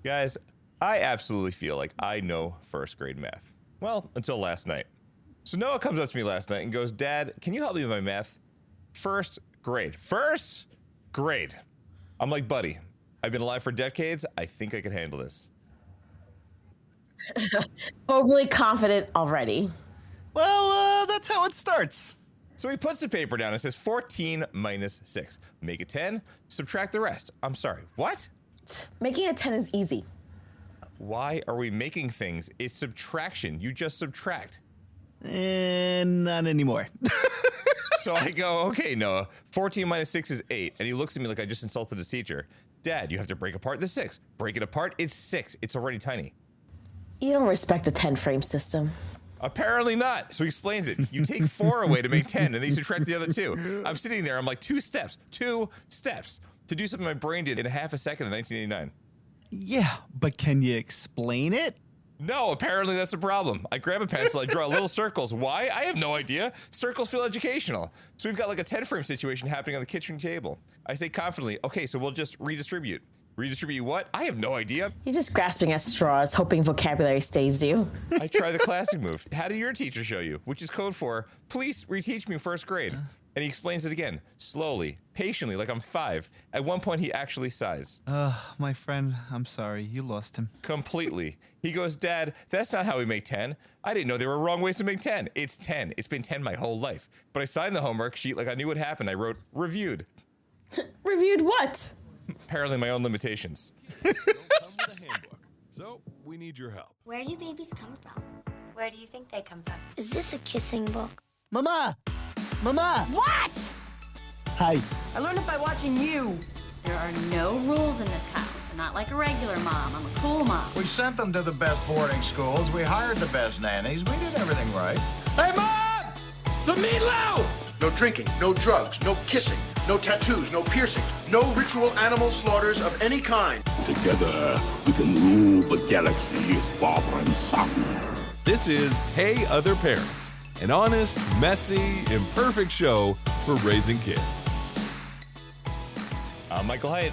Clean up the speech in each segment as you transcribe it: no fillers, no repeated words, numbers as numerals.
Guys, I absolutely feel like I know first grade math. Well, until last night. So Noah comes up to me last night and goes, Dad, can you help me with my math? First grade. First grade. I'm like, buddy, I've been alive for decades. I think I can handle this. Overly confident already. Well, that's how it starts. So he puts the paper down and says 14 minus 6. Make it 10, subtract the rest. I'm sorry, what? Making a 10 is easy. Why are we making things? It's subtraction. You just subtract. Not anymore. So I go, okay, Noah, 14 minus 6 is 8. And he looks at me like I just insulted his teacher. Dad, you have to break apart the 6. Break it apart, it's 6. It's already tiny. You don't respect the 10 frame system. Apparently not. So he explains it. You take 4 away to make 10, and then you subtract the other 2. I'm sitting there, I'm like, 2 steps to do something my brain did in half a second in 1989. Yeah, but can you explain it? No, apparently that's the problem. I grab a pencil, I draw little circles. Why? I have no idea. Circles feel educational. So we've got like a 10 frame situation happening on the kitchen table. I say confidently, okay, so we'll just redistribute. Redistribute what? I have no idea. You're just grasping at straws, hoping vocabulary saves you. I try the classic move. How did your teacher show you? Which is code for, please reteach me first grade. And he explains it again, slowly, patiently, like I'm 5. At one point, he actually sighs. My friend, I'm sorry. You lost him. Completely. He goes, Dad, that's not how we make 10. I didn't know there were wrong ways to make 10. It's 10. It's been 10 my whole life. But I signed the homework sheet like I knew what happened. I wrote, reviewed. Reviewed what? Apparently my own limitations. Don't come with a handbook, so we need your help. Where do babies come from? Where do you think they come from? Is this a kissing book? Mama! Mama! What? Hi. I learned it by watching you. There are no rules in this house. I'm not like a regular mom. I'm a cool mom. We sent them to the best boarding schools. We hired the best nannies. We did everything right. Hey, Mom! The meatloaf! No drinking, no drugs, no kissing, no tattoos, no piercings, no ritual animal slaughters of any kind. Together, we can rule the galaxy as father and son. This is Hey Other Parents, an honest, messy, imperfect show for raising kids. I'm Michael Heit.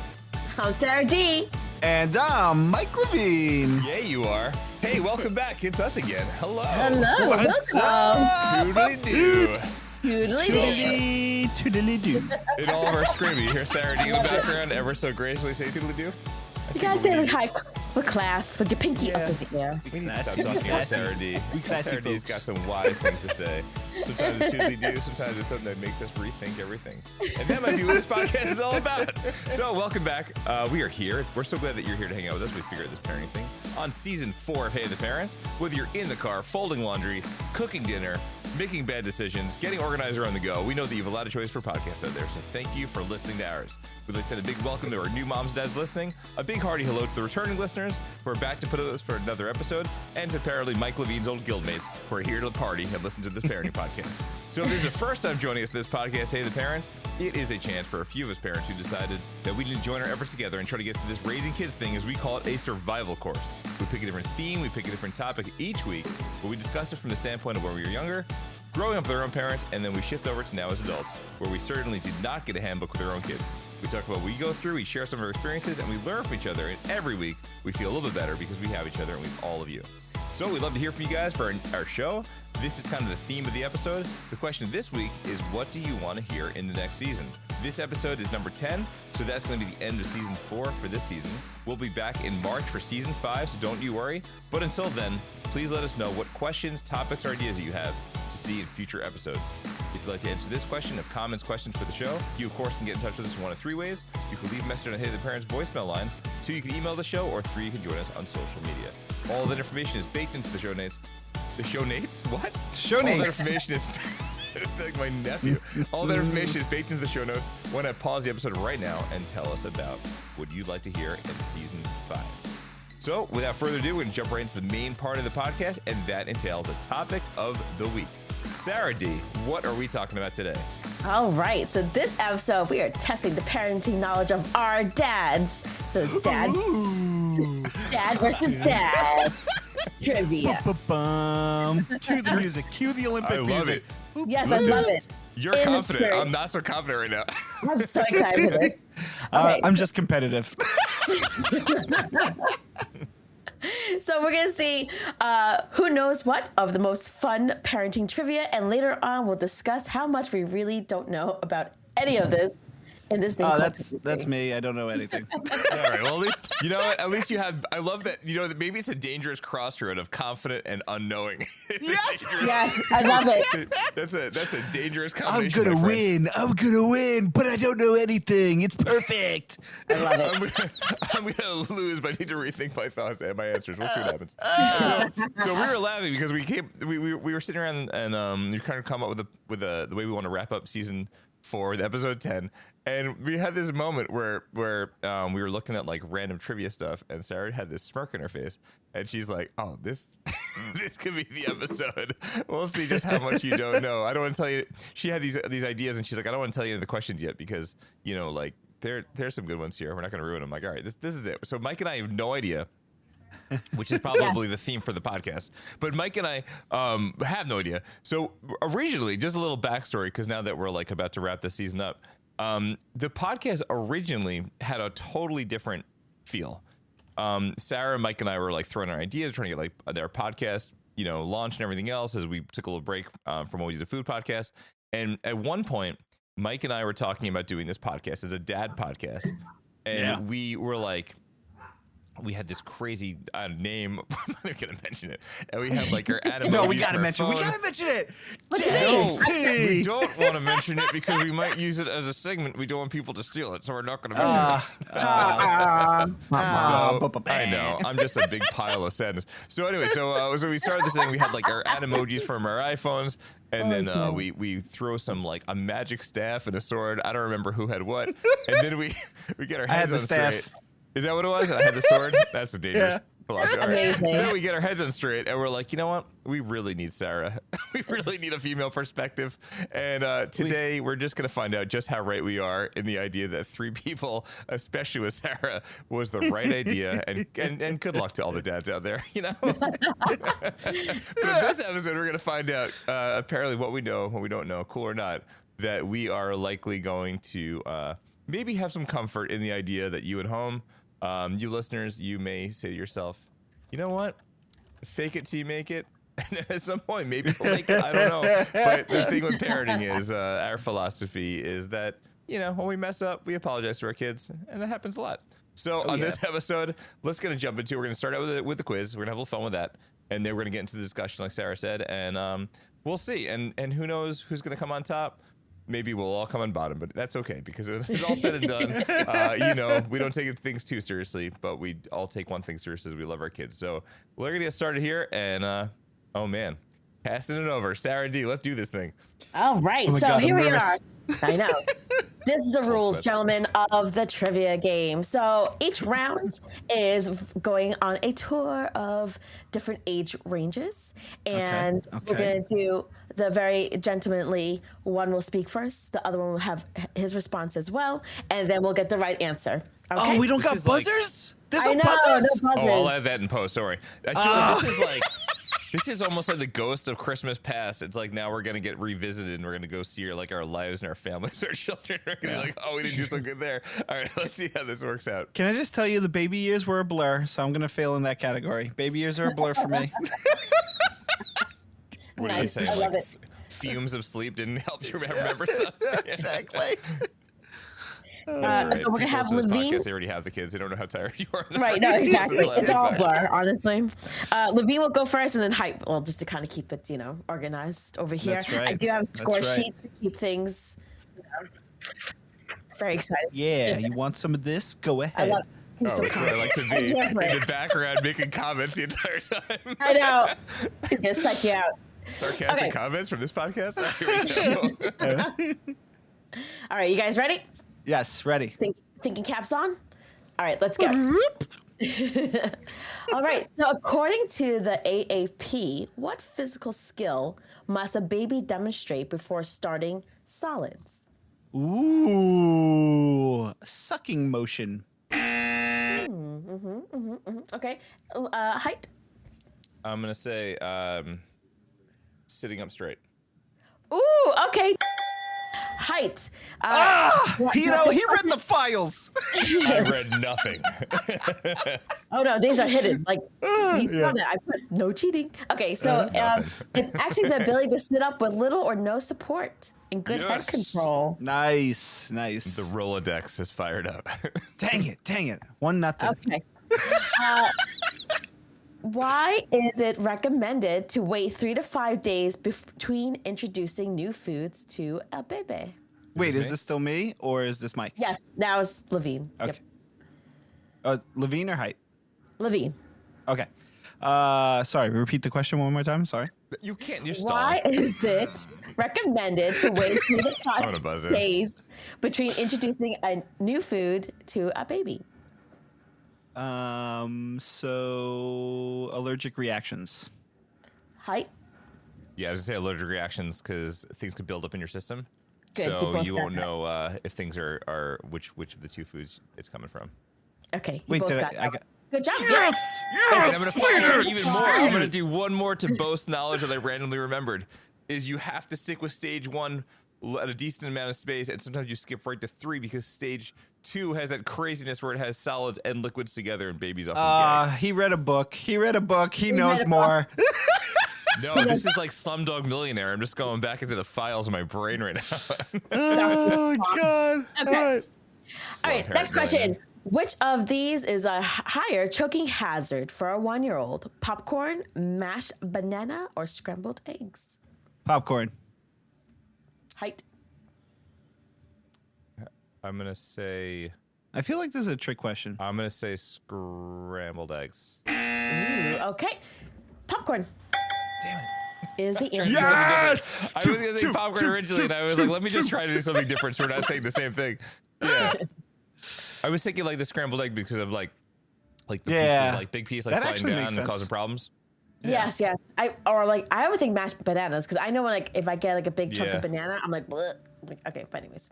I'm Sara D. And I'm Mike Levine. Yeah, you are. Hey, welcome back. It's us again. Hello. Hello. What's Welcome. Toodly-doo. Toodly-doo. Toodly-doo. In all of our screaming, you hear Sara D in the background ever so gracefully say toodly-doo. You guys say with class, with your pinky up in the air. We need to stop talking about Sara D. Sara D's got some wise things to say. Sometimes it's toodly-doo, sometimes it's something that makes us rethink everything. And that might be what this podcast is all about. So welcome back. We are here. We're so glad that you're here to hang out with us. We figure out this parenting thing on season 4 of Hey the Parents. Whether you're in the car, folding laundry, cooking dinner, making bad decisions, getting organized or on the go, we know that you have a lot of choice for podcasts out there, so thank you for listening to ours. We'd like to send a big welcome to our new moms and dads listening, a big hearty hello to the returning listeners who are back to put us for another episode, and to apparently Mike Levine's old guildmates who are here to the party and listen to this parenting podcast. So if this is the first time joining us in this podcast, Hey the Parents, it is a chance for a few of us parents who decided that we need to join our efforts together and try to get through this raising kids thing, as we call it, a survival course. We pick a different theme, we pick a different topic each week, but we discuss it from the standpoint of when we were younger, growing up with our own parents, and then we shift over to now as adults, where we certainly did not get a handbook with our own kids. We talk about what we go through, we share some of our experiences, and we learn from each other, and every week we feel a little bit better because we have each other and we have all of you. So we'd love to hear from you guys for our show. This is kind of the theme of the episode. The question this week is, what do you want to hear in the next season? This episode is number 10, so that's going to be the end of season 4 for this season. We'll be back in March for season 5, so don't you worry. But until then, please let us know what questions, topics, or ideas that you have to see in future episodes. If you'd like to answer this question, have comments, questions for the show, you of course can get in touch with us in one of 3 ways. You can leave a message on the Hey the Parents voicemail line. 2, you can email the show, or 3, you can join us on social media. All of that information is baked into the show notes. The show notes? What? Show notes. All that information is... It's like my nephew. All that information is baked into the show notes. Why not pause the episode right now and tell us about what you'd like to hear in season 5. So, without further ado, we're going to jump right into the main part of the podcast, and that entails a topic of the week. Sara D, what are we talking about today? All right, so this episode, we are testing the parenting knowledge of our dads. So it's dad versus dad trivia. Cue the music. Cue the Olympic music. I love it. Yes, listen, I love it. You're In confident. I'm not so confident right now. I'm so excited for this. Okay. I'm just competitive. So we're going to see who knows what of the most fun parenting trivia. And later on, we'll discuss how much we really don't know about any of this. In this that's me. I don't know anything. All right. Well, at least you know what. At least you have. I love that. You know that maybe it's a dangerous crossroad of confident and unknowing. Yes, I love it. That's a dangerous combination. I'm gonna win, but I don't know anything. It's perfect. I love it. I'm gonna lose, but I need to rethink my thoughts and my answers. We'll see what happens. So we were laughing because we were sitting around and you kind of come up with the way we want to wrap up season 4, the episode 10. And we had this moment where we were looking at like random trivia stuff, and Sarah had this smirk in her face, and she's like, "Oh, this could be the episode. We'll see just how much you don't know." I don't want to tell you. She had these ideas, and she's like, "I don't want to tell you any of the questions yet because like there's some good ones here. We're not going to ruin them." I'm like, all right, this is it. So Mike and I have no idea. Which is probably the theme for the podcast. But Mike and I have no idea. So originally, just a little backstory, because now that we're like about to wrap this season up, the podcast originally had a totally different feel. Sarah, Mike, and I were like throwing our ideas, trying to get like their podcast, launched and everything else as we took a little break from when we did the food podcast. And at one point, Mike and I were talking about doing this podcast as a dad podcast. And we were like, we had this crazy name. I'm not going to mention it. And we had like our animal. No, we got to mention it. We got to mention it. What's the name? We don't want to mention it because we might use it as a segment. We don't want people to steal it, so we're not going to mention it. I know. I'm just a big pile of sadness. So anyway, so we started this thing. We had like our animojis from our iPhones. And then we throw some like a magic staff and a sword. I don't remember who had what. And then we get our heads on straight. Is that what it was? I had the sword? That's a dangerous philosophy. All right. So then we get our heads on straight, and we're like, you know what? We really need Sarah. We really need a female perspective. And today we're just going to find out just how right we are in the idea that 3 people, especially with Sarah, was the right idea. And good luck to all the dads out there, But in this episode, we're going to find out apparently what we know, what we don't know, cool or not, that we are likely going to maybe have some comfort in the idea that you at home, you listeners, you may say to yourself, you know what? Fake it till you make it. And then at some point, maybe you'll make it. I don't know. But the thing with parenting is our philosophy is that, when we mess up, we apologize to our kids. And that happens a lot. So on this episode, we're going to jump into, we're going to start out with the quiz. We're going to have a little fun with that. And then we're going to get into the discussion, like Sarah said. And we'll see. And who knows who's going to come on top. Maybe we'll all come on bottom, but that's okay because it's all said and done. We don't take things too seriously, but we all take one thing seriously: we love our kids. So we're gonna get started here, and oh man, passing it over, Sara D. Let's do this thing. All right, here we are. I know. This is the rules, gentlemen, of the trivia game. So each round is going on a tour of different age ranges. And we're going to do the very gentlemanly one will speak first. The other one will have his response as well. And then we'll get the right answer. Okay? Oh, we don't got buzzers? There's no buzzers? No buzzers. Oh, I'll add that in post. Sorry. I feel like this is like... This is almost like the ghost of Christmas past. It's like now we're going to get revisited and we're going to go see our lives and our families, our children. We're going to be like, oh, we didn't do so good there. All right, let's see how this works out. Can I just tell you the baby years were a blur, so I'm going to fail in that category. Baby years are a blur for me. What are you saying? I love it. Fumes of sleep didn't help you remember stuff? Exactly. So we're going to have Levine. They already have the kids. They don't know how tired you are. Right, no, exactly. It's all blur, honestly. Levine will go first and then Heit. Well, just to kind of keep it, organized over here. That's right. I do have a score sheet to keep things very excited. Yeah, you want some of this? Go ahead. I love I like to be in the background making comments the entire time. I know. It's going to suck you out. Sarcastic comments from this podcast? Here we go. All right, you guys ready? Yes, ready. Thinking caps on? All right, let's go. All right, so according to the AAP, what physical skill must a baby demonstrate before starting solids? Ooh, sucking motion. Okay, Heit? I'm going to say sitting up straight. Ooh, okay. Height. He read the files. I read nothing. Oh no, these are hidden. Like he saw that. I put no cheating. Okay, so it's actually the ability to sit up with little or no support and good head control. Nice. The Rolodex is fired up. Dang it. 1-0. Okay. Why is it recommended to wait 3 to 5 days between introducing new foods to a baby? Wait, is this still me or is this Mike? Yes, now it's Levine. Okay. Yep. Levine or Height? Levine. Okay. Sorry, repeat the question one more time. Sorry. You can't. You're Why is it recommended to wait 3 to 5 days between introducing a new food to a baby? So allergic reactions. Height. Yeah, I was gonna say allergic reactions because things could build up in your system. Good, so you won't know if things are which of the two foods it's coming from. Okay. Wait, good job. Yes. And I'm gonna find out even more. I'm gonna do one more to boast knowledge that I randomly remembered. Is you have to stick with stage 1 at a decent amount of space, and sometimes you skip right to 3 because stage 2 has that craziness where it has solids and liquids together, and babies often gag. He read a book. He knows more. No, this is like Slumdog Millionaire. I'm just going back into the files of my brain right now. Oh God! Okay. All right. Next question. Which of these is a higher choking hazard for a 1-year-old? Popcorn, mashed banana, or scrambled eggs? Popcorn. Height. I'm gonna say. I feel like this is a trick question. I'm gonna say scrambled eggs. Ooh, okay. Popcorn. Damn it. Is the answer. Yes! I was gonna say popcorn originally, and I was like, let me just try to do something different so we're not saying the same thing. Yeah. I was thinking like the scrambled egg because of like the pieces, like big piece, like That sliding actually down and causing problems. Yeah. Yes. I would think mashed bananas because I know when if I get like a big chunk of banana, I'm like, bleh. Like okay. But anyways,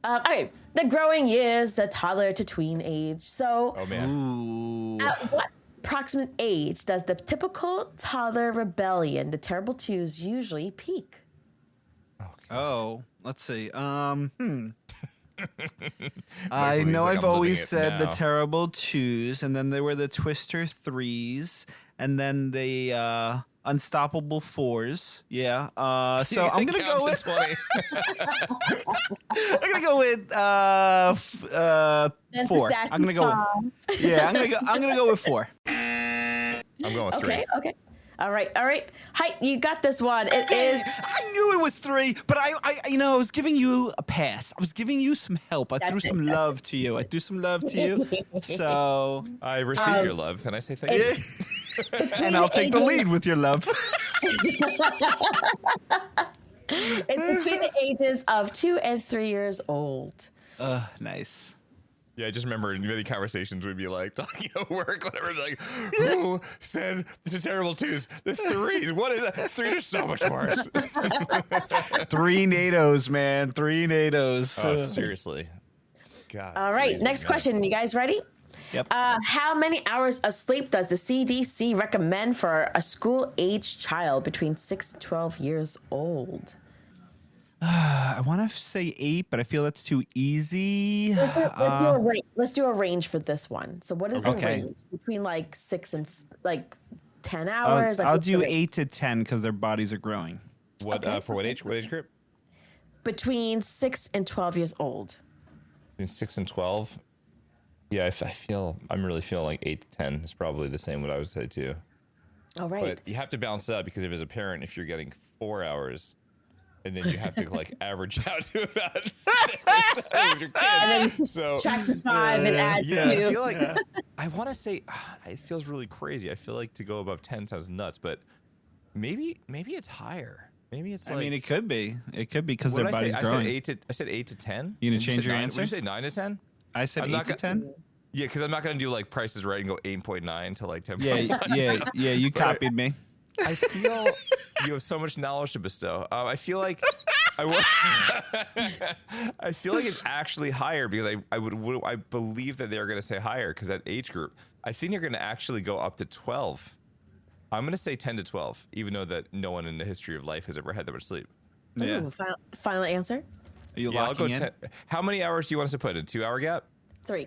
okay. The growing years, the toddler to tween age. So, oh man. Ooh. At what approximate age does the typical toddler rebellion, the terrible twos, usually peak? Oh, let's see. I know I've always said the terrible twos, and then there were the twister threes, and then the unstoppable fours. Yeah. So I'm gonna go with. I'm gonna go with 4. I'm gonna go. Yeah, I'm gonna go with 4. I'm going with 3. Okay. All right. Height, you got this one. It is. I knew it was 3, but I was giving you a pass. I was giving you some help. I threw some love to you. So I received your love, and I say thank you. And I'll take the lead with your love. It's between the ages of 2 and 3 years old. Nice. Yeah, I just remember in many conversations we'd be like talking at work, whatever, like, who said this is terrible twos? The 3s. What is that? 3s are so much worse. 3 NATOs, man. 3 NATOs. Oh, seriously. God. All right, next question. You guys ready? Yep. How many hours of sleep does the CDC recommend for a school-aged child between 6 and 12 years old? I want to say 8, but I feel that's too easy. Let's do a range. Let's do a range for this one. So what is the range between like 6 and like 10 hours? I'll do 8 to 10 because their bodies are growing. What for what age? What age group? Between 6 and 12 years old. Between 6 and 12. Yeah, I'm really feeling like 8 to 10 is probably the same. What I would say too. All right. But you have to balance that because if as a parent, if you're getting 4 hours. And then you have to like average out to about 6 with your kid. And then so track the 5 and add 2. I feel like I want to say it feels really crazy. I feel like to go above 10 sounds nuts, but maybe it's higher. Maybe it's. I mean, it could be. It could be because their body's growing. I said 8 to 10. You gonna change your answer? Would you say 9 to 10? I said 8 to 10. Yeah, because I'm not gonna do like prices right and go 8.9 to like 10. Yeah. You copied me. I feel you have so much knowledge to bestow. I feel like I feel like it's actually higher because I believe that they're going to say higher because that age group. I think they're going to actually go up to 12. I'm going to say 10 to 12, even though that no one in the history of life has ever had that much sleep. Yeah. Ooh, final answer. Are you I'll locking go in? 10. How many hours do you want us to put? A 2 hour gap? 3.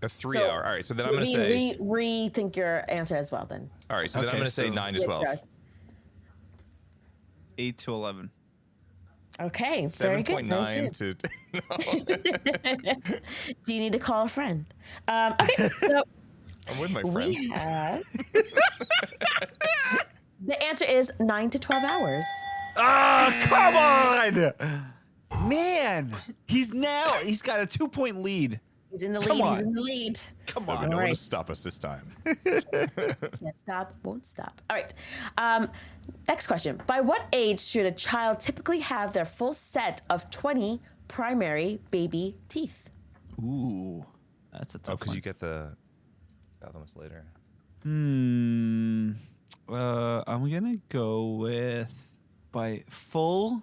A 3 hour. All right. So then I'm going to say. Rethink your answer as well then. All right. So then I'm going to say 9 to 12. 8 to 11. Okay. Very good. 7.9 to. Do you need to call a friend? Okay. So I'm with my friends. we have. The answer is 9 to 12 hours. Oh, come on! Man, he's got a 2-point lead. He's in the lead. He's in the lead. Come No, on. but no one will stop us this time. Can't stop, won't stop. All right. Next question. By what age should a child typically have their full set of 20 primary baby teeth? Ooh, that's a tough one. Because you get the other ones later. I'm gonna go with by full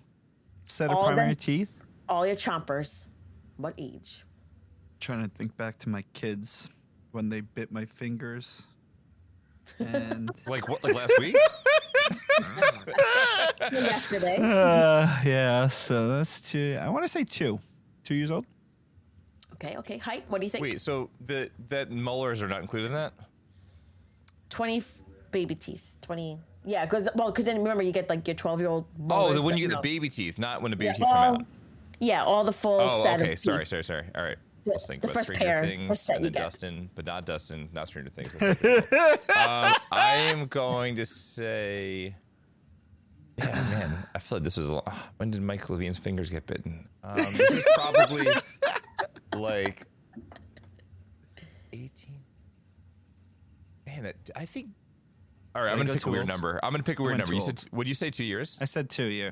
set of primary teeth. All your chompers. What age? Trying to think back to my kids when they bit my fingers. And like what? Like last week? Yesterday. Yeah. So that's 2. I want to say 2. 2 years old. Okay. Height. What do you think? Wait. So that molars are not included in that? 20 baby teeth. 20. Yeah, because then remember you get like your 12-year-old. Oh, when you get the baby teeth, not when the baby teeth come out. Yeah, all the full set. Okay. Of Sorry. teeth. All right. The, Let's think the about first Stranger pair, Things, first set and you then get. Dustin, but not Dustin, not Stranger Things. I am going to say, yeah, man, I feel like this was when did Mike Levine's fingers get bitten? This is probably like 18. Man, I think. All right, I'm gonna pick a weird number. You said, would you say 2 years? I said 2. Yeah.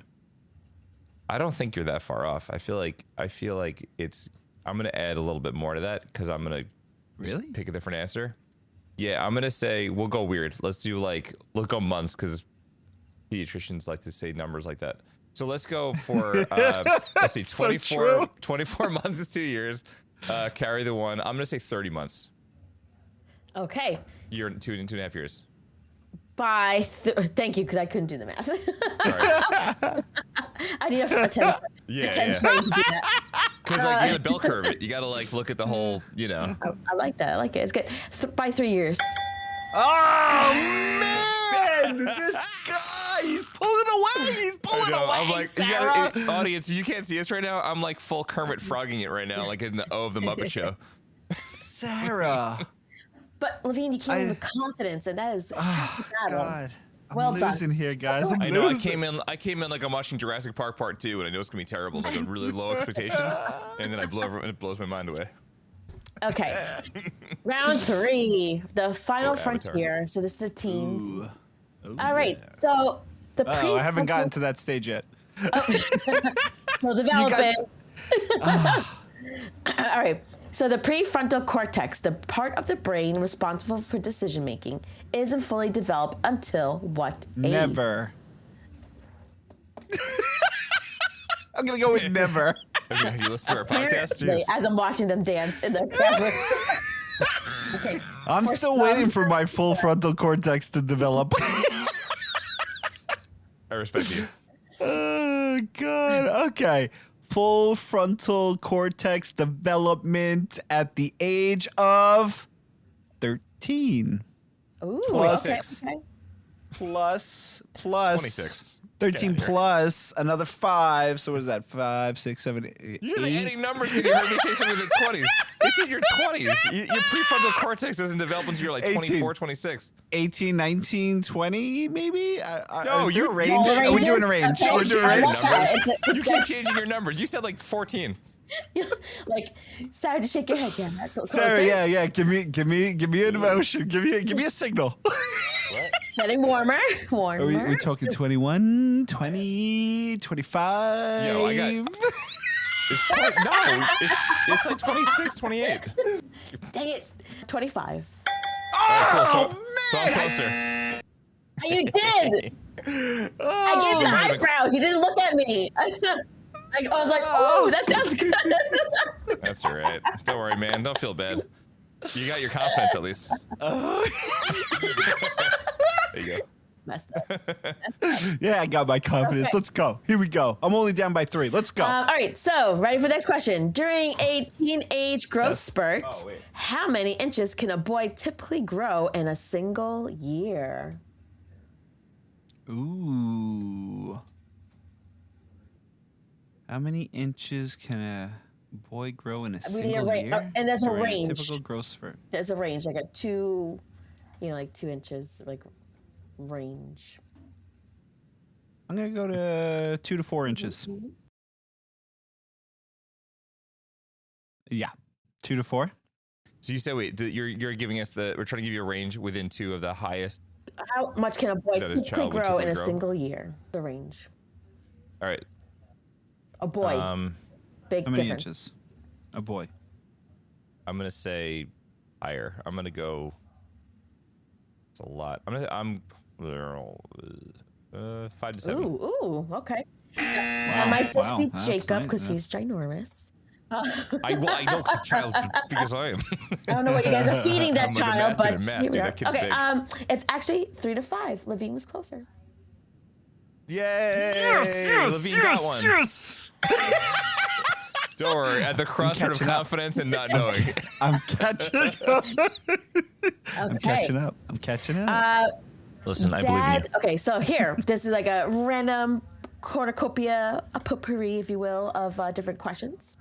I don't think you're that far off. I feel like it's. I'm gonna add a little bit more to that because I'm gonna pick a different answer. Yeah, I'm gonna say we'll go weird. Let's go months because pediatricians like to say numbers like that. So let's go for let's see, 24 months is 2 years. Carry the 1. I'm gonna say 30 months. Okay. Year 2.5 years. Thank you, because I couldn't do the math. Sorry. I need a 10 frame to do that. Because you gotta bell curve it. You gotta look at the whole, I like that. I like it. It's good. By 3 years. Oh man, this guy, he's pulling away. He's pulling away. I'm like, Sarah. audience, you can't see us right now. I'm like full Kermit frogging it right now, like in the O of the Muppet Show. Sarah. But Levine, you came in with confidence, and that is God. Well I'm done. losing here, guys. I know. I came in like I'm watching Jurassic Park Part 2, and I know it's gonna be terrible. So I got really low expectations, and then I blow over, and it blows my mind away. Okay. Round 3, the final frontier. So this is the teens. All right. So the I haven't gotten to that stage yet. We'll develop it. All right. So the prefrontal cortex, the part of the brain responsible for decision making, isn't fully developed until what age? Never. I'm gonna go with never. Have you listened to our podcast? Jeez. As I'm watching them dance in their camera. Okay. I'm still waiting for my full frontal cortex to develop. I respect you. Oh God. Okay. Full frontal cortex development at the age of 13. Ooh, 26. Okay. Plus 26. 13 plus another 5. So what is that? 5, 6, 7, 8. You're just adding numbers because you heard me say something in the 20s. It's in your 20s. Your prefrontal cortex doesn't develop until you're like 24, 26. 18, 19, 20, maybe? No, you're range. No, Are we doing a range? Okay. We're doing a range. You keep changing your numbers. You said like 14. Like, Sarah, just shake your head. Yeah, Sarah, yeah. Give me an emotion. Give me a signal. Getting warmer. Are we talking 21, 20, 25? Yo, I got. It's 20, no, it's like 26, 28. Dang it. 25. Oh, cool. So I'm closer. You did. I gave the eyebrows. You didn't look at me. I was like, oh, that sounds good. That's all right. Don't worry, man. Don't feel bad. You got your confidence at least. There you go. Messed up. Yeah, I got my confidence. Okay. Let's go. Here we go. I'm only down by 3. Let's go. All right, so ready for the next question. During a teenage growth spurt, how many inches can a boy typically grow in a single year? Ooh. How many inches can a boy grow in a single year? And there's a During range. typical growth spurt. There's a range, like a 2, like 2 inches, like range. I'm going to go to 2 to 4 inches. Mm-hmm. Yeah. 2 to 4. So you said, wait, you're giving us we're trying to give you a range within 2 of the highest. How much can a boy That a typically child would grow in typically a grow? single year? The range. All right. A boy. Big How many difference. inches? A boy. I'm going to say higher. I'm going to go. It's a lot. I'm 5 to 7. Ooh, okay. That might just be That's Jacob nice, because yeah. he's ginormous. I know because the child, because I am. I don't know what you guys are feeding that I'm looking child, at but math, here we dude, are. that kid's Okay, big. it's actually 3 to 5. Levine was closer. Yay! Levine got one. Yes. Don't worry. At the crossroad of catching up. confidence and not knowing. I'm catching up. I'm Okay. catching up. Listen, I believe in you. Okay, so here, this is like a random cornucopia, a potpourri, if you will, of different questions.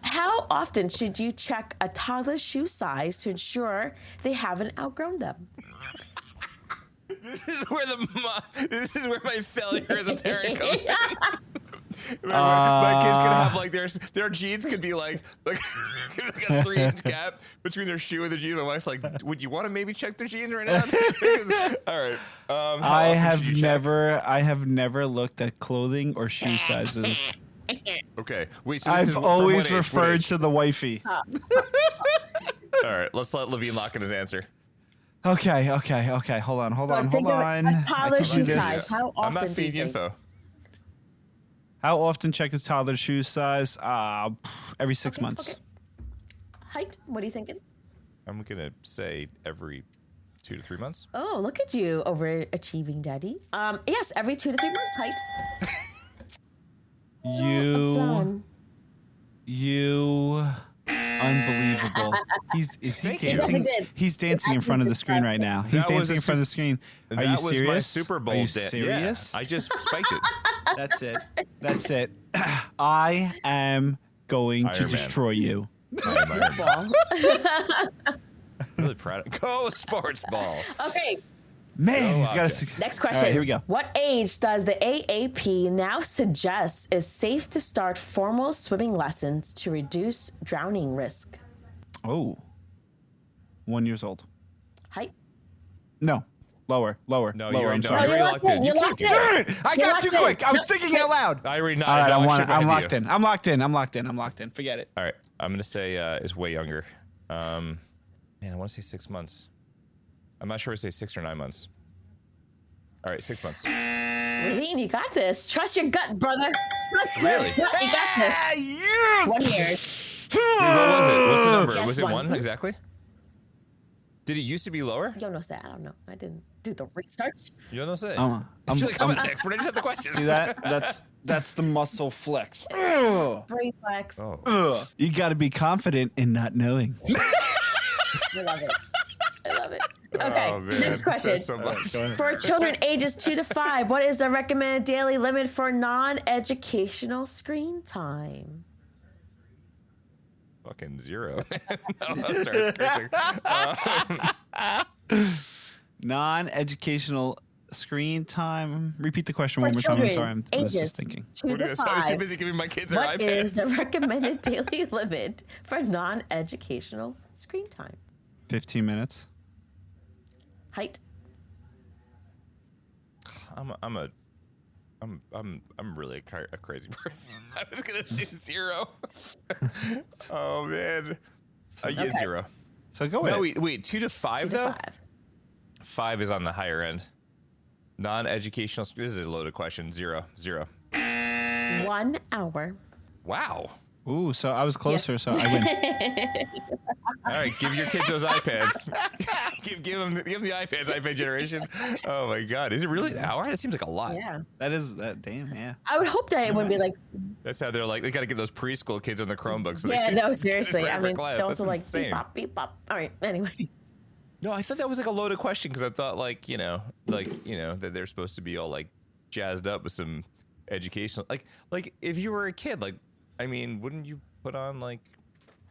How often should you check a toddler's shoe size to ensure they haven't outgrown them? This is where my failure as a parent comes in. My kids can have like their jeans could be like a 3-inch gap between their shoe and their jeans. My wife's like, would you want to maybe check their jeans right now? All right. I have never looked at clothing or shoe sizes. Okay. Wait. So I've always referred to the wifey. All right. Let's let Levine lock in his answer. Okay. Hold on. A toddler's shoe this. size. How often I'm not do you feeding think? info. How often check a toddler's shoe size? Every 6 months. Okay. Height, what are you thinking? I'm gonna say every 2 to 3 months. Oh, look at you, overachieving daddy. Yes, every 2 to 3 months. Height. You unbelievable. Is he dancing? He's dancing in front of the screen right now. He's dancing in front of the screen. Are you serious? That was my Super Bowl Are you dance. serious? Yeah, I just spiked it. That's it. I am going to Iron Man. destroy you. I am Iron Man. Ball. Really proud of Go Sports Ball. Okay. Man, Go he's got Optic. a Next question. All right, here we go. What age does the AAP now suggest is safe to start formal swimming lessons to reduce drowning risk? Oh. 1 year old. Height? No. Lower. No, Lower. I'm sorry. you already locked in. You You locked can't in. do Darn it! I You're got too locked in. quick. I was thinking out loud. I already All right, I'm locked locked in. I'm locked in. Forget it. All right, I'm gonna say it's way younger. Man, I want to say 6 months. I'm not sure if I say 6 or 9 months. All right, 6 months. Levine, you got this. Trust your gut, brother. Trust Really? your gut. You got this. Yes! 1 year. Dude, what was it? What's the number? Guess Was it one. 1 exactly? Did it used to be lower? Yo, no say. I don't know. I didn't do the research. You don't say. I'm I'm an expert. I just have the questions. See that? That's the muscle flex. Ugh. Brain flex. Oh. Ugh. You got to be confident in not knowing. I love it. I love it. Okay, Oh, man. next question. Says so much. For children ages 2 to 5, what is the recommended daily limit for non-educational screen time? Fucking 0. No, sorry, cursing. Non-educational screen time. Repeat the question For one more time. I'm children sorry. I was ages just thinking. 2 to I was too 5, busy giving my kids their what iPads. is the recommended daily limit for non-educational screen time? 15 minutes. Height? I'm really a crazy person. I was gonna say 0. Oh man. Yeah, 0. So go with No, it. wait, 2 to 5 2 to though? 5. 5 is on the higher end. Non-educational. This is a loaded question. 0. 1 hour. Wow. Ooh, so I was closer, Yes. so I win. All right, give your kids those iPads. give them the iPads, iPad generation. Oh my God, is it really an hour? That seems like a lot. Yeah, that is that. Damn, yeah. I would hope that it wouldn't be like. That's how they're like. They got to get those preschool kids on the Chromebooks. So Yeah, no, seriously. I mean, those are like insane. beep bop, beep bop. All right, anyway. No, I thought that was like a loaded question because I thought like that they're supposed to be all like jazzed up with some educational like if you were a kid, like I mean, wouldn't you put on like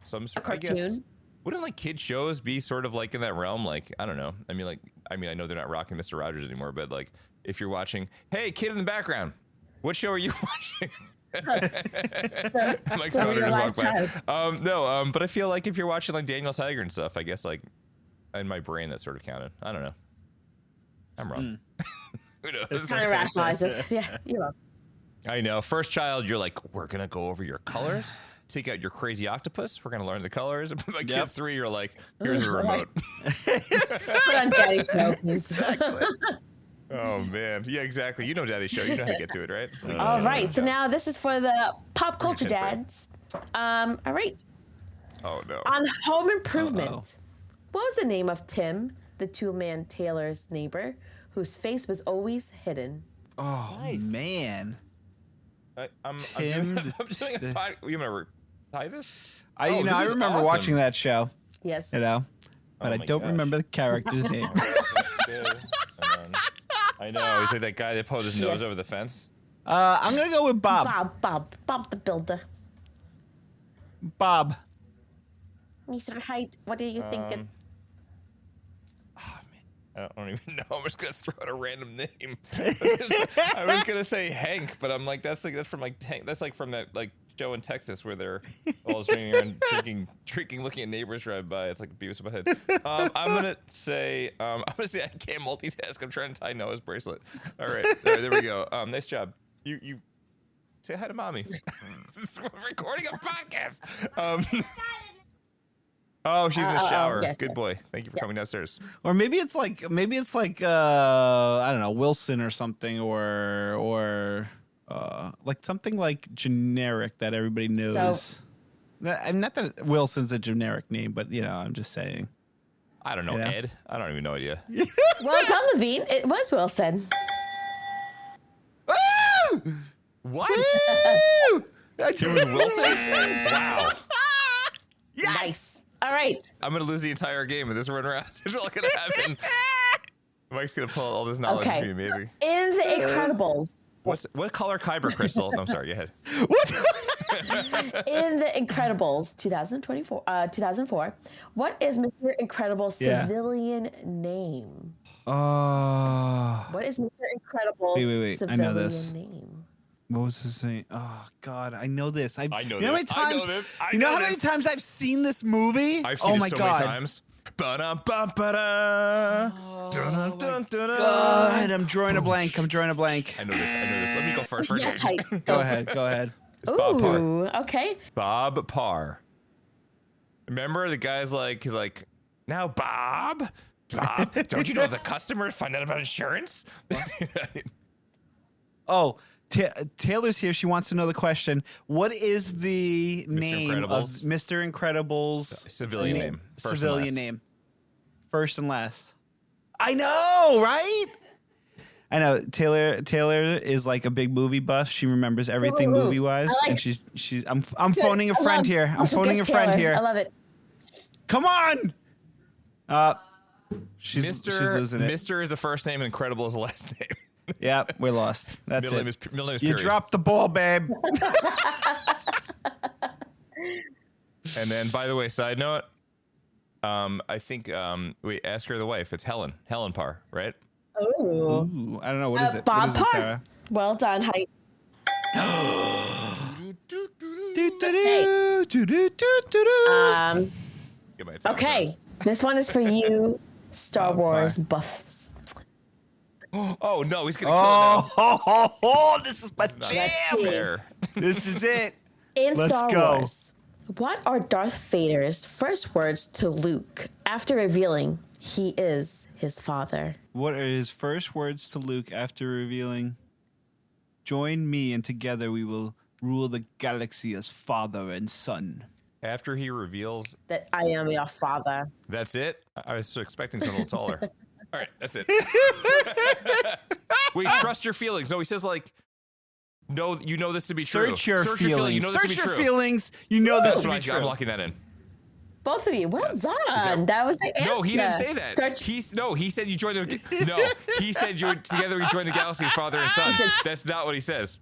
some sort of cartoon? I guess wouldn't like kid shows be sort of like in that realm? Like I don't know. I mean I know they're not rocking Mr. Rogers anymore, but like if you're watching, hey kid in the background, what show are you watching? Mike's daughter just walked by. But I feel like if you're watching like Daniel Tiger and stuff, I guess like in my brain that sort of counted. I don't know. I'm wrong. Who knows? Kind of rationalize it. Yeah, you're wrong. I know. First child, you're like, we're gonna go over your colors. Take out your crazy octopus. We're gonna learn the colors. By kid 3, you're like, here's a remote. Put on Daddy's show, please. Exactly. Oh man, yeah, exactly. You know Daddy's show. You know how to get to it, right? All right. So now this is for the pop culture dads. All right. Oh no. On Home Improvement, what was the name of Tim, the two-man tailor's neighbor, whose face was always hidden? Oh man. I'm doing a pod. You remember tie this? I remember watching that show. Yes. But I don't remember the character's name. I know. Is it that guy that pulled his nose over the fence? I'm gonna go with Bob. Bob the Builder. Bob. Mr. Heit, what are you thinking? I don't even know. I'm just gonna throw out a random name. I was gonna say Hank, but I'm like, that's from like Hank. That's like from that like show in Texas where they're all drinking around, drinking, looking at neighbors drive by. It's like Beavis and Butthead. I'm gonna say I can't multitask. I'm trying to tie Noah's bracelet. All right, there we go. Nice job. You say hi to mommy. We're recording a podcast. Oh, she's in the shower. Yes, Good boy. Thank you for coming downstairs. Or maybe it's like I don't know, Wilson or something, or like something like generic that everybody knows. Not that Wilson's a generic name, but I'm just saying. I don't know, Ed. I don't even know idea. Well, Tom Levine, it was Wilson. What? It was Wilson? Wow. Yes. Nice. All right. I'm going to lose the entire game in this run around. It's all going to happen. Mike's going to pull all this knowledge. It's going to be amazing. In The Incredibles. What color Kyber crystal? No, I'm sorry. Go ahead. What? In The Incredibles 2004, what is Mr. Incredible's civilian name? What is Mr. Incredible's wait. civilian I know this. name? What was his name? Oh God, I know this. I know you know this. How many times, you know how many times I've seen this movie? I've seen it so many times. God, I'm drawing a blank. I know this. Let me go first. Yes, Go ahead. It's Bob Parr. Okay. Bob Parr. Remember the guy's like, he's like, now Bob, don't you know the customers find out about insurance? Oh. Taylor's here. She wants to know the question. What is the name of Mr. Incredible's civilian name? Civilian name. First and last. I know, right? I know. Taylor is like a big movie buff. She remembers everything movie wise, and she's. I'm phoning a friend here. I'm phoning a friend here. I love it. Come on. She's losing it. Mr. is the first name, and Incredible is the last name. Yeah, we lost. That's middle it. Name is you period. dropped the ball, babe. And then, by the way, side note, I think we ask her the wife. It's Helen Parr, right? Ooh. I don't know. What is it? Bob what is it, Parr. Sarah? Well done, Heit. Okay, this one is for you, Star Wars buffs. Oh no, he's gonna kill it now. This is my jam. This is it. In Star Wars, what are Darth Vader's first words to Luke after revealing he is his father? What are his first words to Luke after revealing, "Join me and together we will rule the galaxy as father and son"? After he reveals that I am your father. That's it? I was expecting something a little taller. All right, that's it. Wait, trust your feelings. No, he says like, no, you know this to be true. Search your feelings. You know this to be true. Feelings. You know this to be true. I'm locking that in. Both of you, well done. That was the answer. No, he didn't say that. He said you joined the. No, he said you were together. We joined the galaxy, father and son. That's not what he says.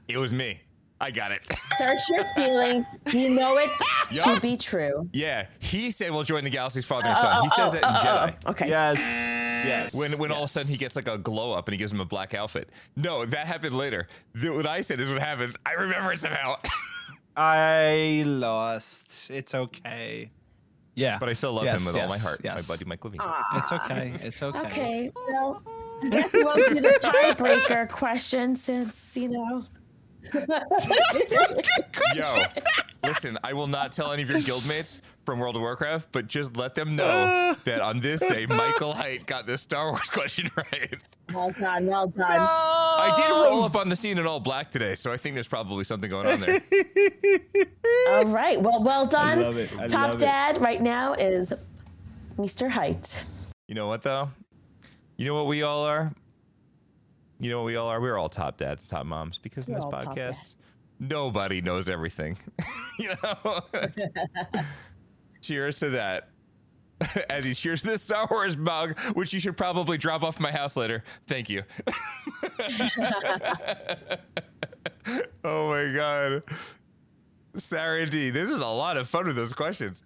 It was me. I got it. Search your feelings. You know it to be true. Yeah, he said we'll join the galaxy's father and son. He says that in Jedi. Okay. Yes. When all of a sudden he gets like a glow up and he gives him a black outfit. No, that happened later. What I said is what happens. I remember it somehow. I lost. It's okay. Yeah. But I still love him with all my heart. My buddy Mike Levine. It's okay. It's okay. Okay. Well, I guess we won't do the tiebreaker question since, you know. Yo, listen, I will not tell any of your guildmates from World of Warcraft, but just let them know that on this day, Michael Heit got this Star Wars question right. Well done, well done. No! I did roll up on the scene in all black today, so I think there's probably something going on there. All right, well done. I love it. Top dad right now is Mr. Heit. You know what, though? You know what we all are? You know what we all are? We're all top dads and top moms because in this podcast, nobody knows everything. You know? Cheers to that. As he cheers to this Star Wars mug, which you should probably drop off my house later. Thank you. Oh my God. Sara D, this is a lot of fun with those questions.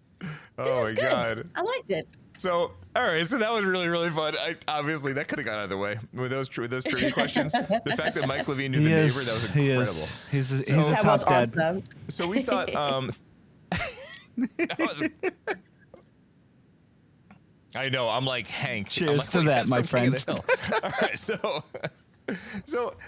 Oh my God. I liked it. So, all right, so that was really, really fun. Obviously, that could have gone either way with those trivia questions. The fact that Mike Levine knew the neighbor, that was incredible. He's a top dad. Awesome. So we thought, that was, I know, I'm like Hank. Cheers to that, my friend. All right, so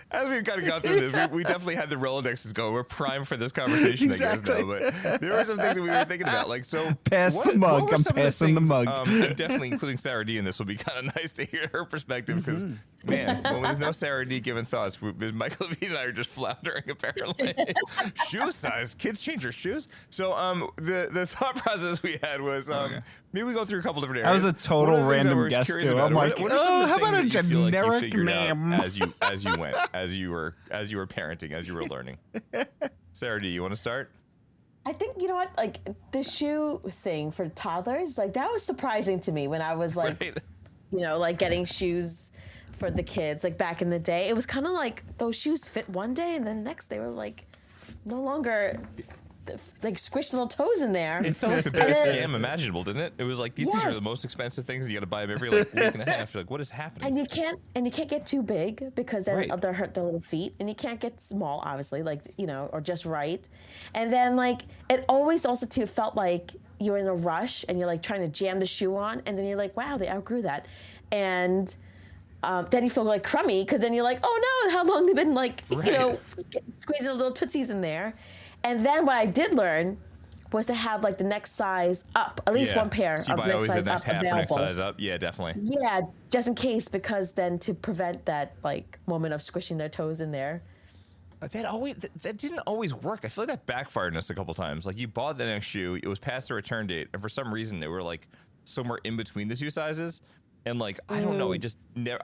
as we've kind of gone through this, we definitely had the Rolodexes go. We're primed for this conversation, exactly. I guess now. But there were some things that we were thinking about, like pass the mug. I'm passing the mug. And definitely including Sara D in this will be kind of nice to hear her perspective because, man, when there's no Sara D giving thoughts, Michael Levine and I are just floundering apparently. Shoe size, kids change their shoes. So the thought process we had was maybe we go through a couple different areas. That was a total random guess too. I'm like, how about a generic name? As you went, as you were parenting, as you were learning. Sara D, you want to start? I think, you know what, like the shoe thing for toddlers, like that was surprising to me when I was like, you know, like getting shoes for the kids, like back in the day. It was kind of like those shoes fit one day and then the next they were like no longer like squished little toes in there. It felt like the biggest scam imaginable, didn't it? It was like these things are the most expensive things, and you got to buy them every like week and a half. You're like, what is happening? And you can't get too big because then they'll hurt their little feet, and you can't get small, obviously, like, you know, or just right. And then like it always also too felt like you're in a rush and you're like trying to jam the shoe on, and then you're like, wow, they outgrew that, and then you feel like crummy because then you're like, oh no, how long they've been like you know squeezing the little tootsies in there. And then what I did learn was to have like the next size up, at least one pair so of next size up available. Next size up, yeah, definitely. Yeah, just in case, because then to prevent that like moment of squishing their toes in there. That didn't always work. I feel like that backfired on us a couple times. Like you bought the next shoe, it was past the return date, and for some reason they were like somewhere in between the two sizes. And like, I don't know, it just never,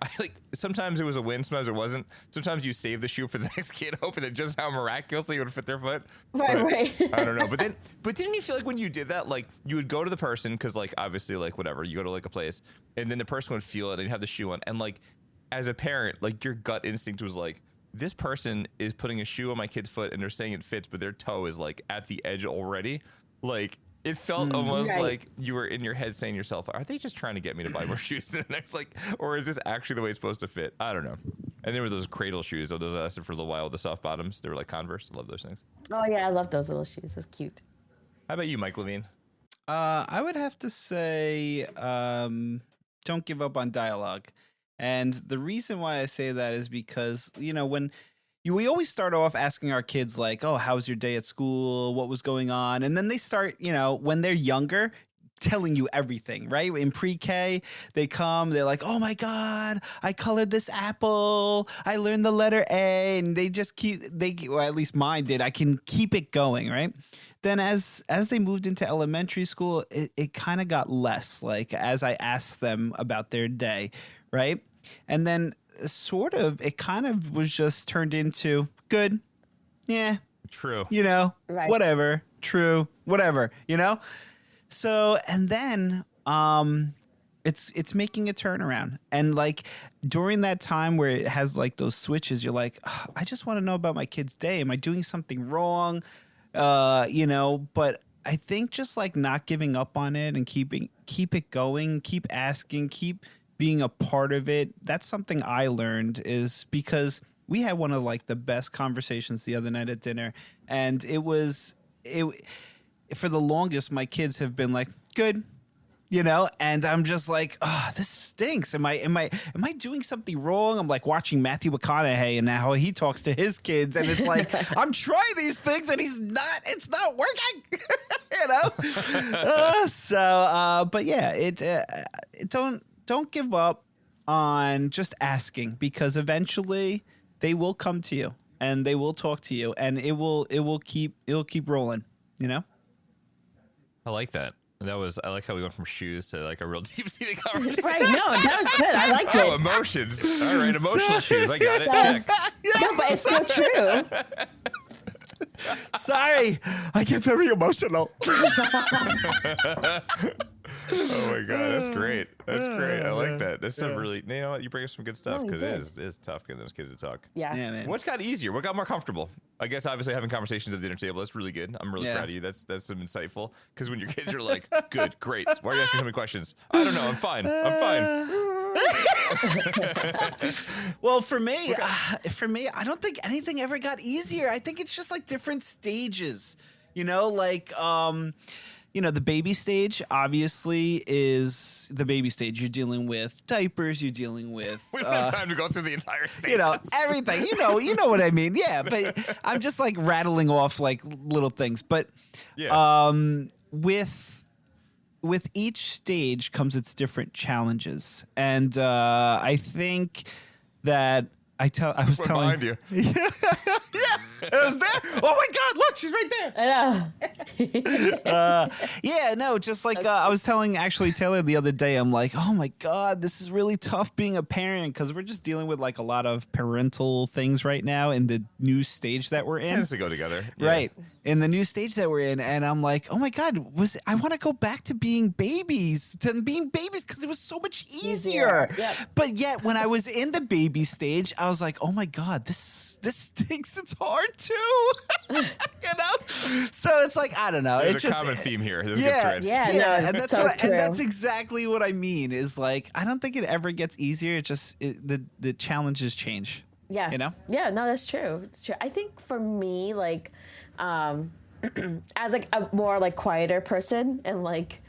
sometimes it was a win, sometimes it wasn't. Sometimes you save the shoe for the next kid, hoping that just how miraculously it would fit their foot. Right. I don't know. But didn't you feel like when you did that, like you would go to the person, cause like obviously like whatever, you go to like a place and then the person would feel it and you'd have the shoe on. And like, as a parent, like your gut instinct was like, this person is putting a shoe on my kid's foot and they're saying it fits, but their toe is like at the edge already. Like, it felt almost like you were in your head saying to yourself, are they just trying to get me to buy more shoes the next, like, or is this actually the way it's supposed to fit? I don't know. And there were those cradle shoes. Those lasted for a little while with the soft bottoms. They were like Converse. I love those things. Oh yeah, I love those little shoes. It was cute. How about you, Mike Levine? I would have to say, don't give up on dialogue. And the reason why I say that is because, you know, we always start off asking our kids like, oh, how was your day at school? What was going on? And then they start, you know, when they're younger, telling you everything, right? In pre-K, they come, they're like, oh my God, I colored this apple. I learned the letter A, and they just or at least mine did. I can keep it going, right? Then as they moved into elementary school, it kind of got less, like as I asked them about their day, right? And then sort of, it kind of was just turned into good. Yeah. True. You know, right. Whatever. True. Whatever, you know? So, and then it's making a turnaround. And like during that time where it has like those switches, you're like, oh, I just want to know about my kid's day. Am I doing something wrong? You know, but I think just like not giving up on it and keep it going, keep asking, keep being a part of it. That's something I learned, is because we had one of like the best conversations the other night at dinner, and it for the longest, my kids have been like, good, you know, and I'm just like, oh, this stinks. Am I doing something wrong? I'm like watching Matthew McConaughey and how he talks to his kids, and it's like, I'm trying these things and it's not working, you know? But yeah, don't give up on just asking, because eventually they will come to you and they will talk to you, and it'll keep rolling, you know? I like that. I like how we went from shoes to like a real deep-seated conversation. Right, no, that was good. I like it. Oh, emotions. All right, emotional shoes. I got it. Check. No, but it's still true. Sorry, I get very emotional. Oh my God, that's great. That's great. I like that. That's some really, you know what? You bring up some good stuff, because it is tough getting those kids to talk. Yeah, man. What got easier? What got more comfortable? I guess obviously having conversations at the dinner table, that's really good. I'm really proud of you. That's some insightful, because when your kids are like, good, great. Why are you asking so many questions? I don't know. I'm fine. Well, for me, I don't think anything ever got easier. I think it's just like different stages, you know, like, you know, the baby stage obviously is the baby stage. You're dealing with diapers. You're dealing with. We don't have time to go through the entire stage. You know, everything. You know what I mean. Yeah, but I'm just like rattling off like little things. But with each stage comes its different challenges, and I think that I was telling you. It was there. Oh my God! Look, she's right there. I know. Just like I was telling actually Taylor the other day. I'm like, oh my God, this is really tough being a parent, because we're just dealing with like a lot of parental things right now in the new stage that we're in. It tends to go together, right? In the new stage that we're in, and I'm like, oh my God, I want to go back to being babies, because it was so much easier. Yep. But yet, when I was in the baby stage, I was like, oh my God, this stinks. It's hard too, you know. So it's like, I don't know. There's it's a just common theme here. There's Yeah, and that's so and that's exactly what I mean. Is like, I don't think it ever gets easier. It just the challenges change. Yeah. You know? Yeah, no, that's true. It's true. I think for me, like, as like a more like quieter person, and like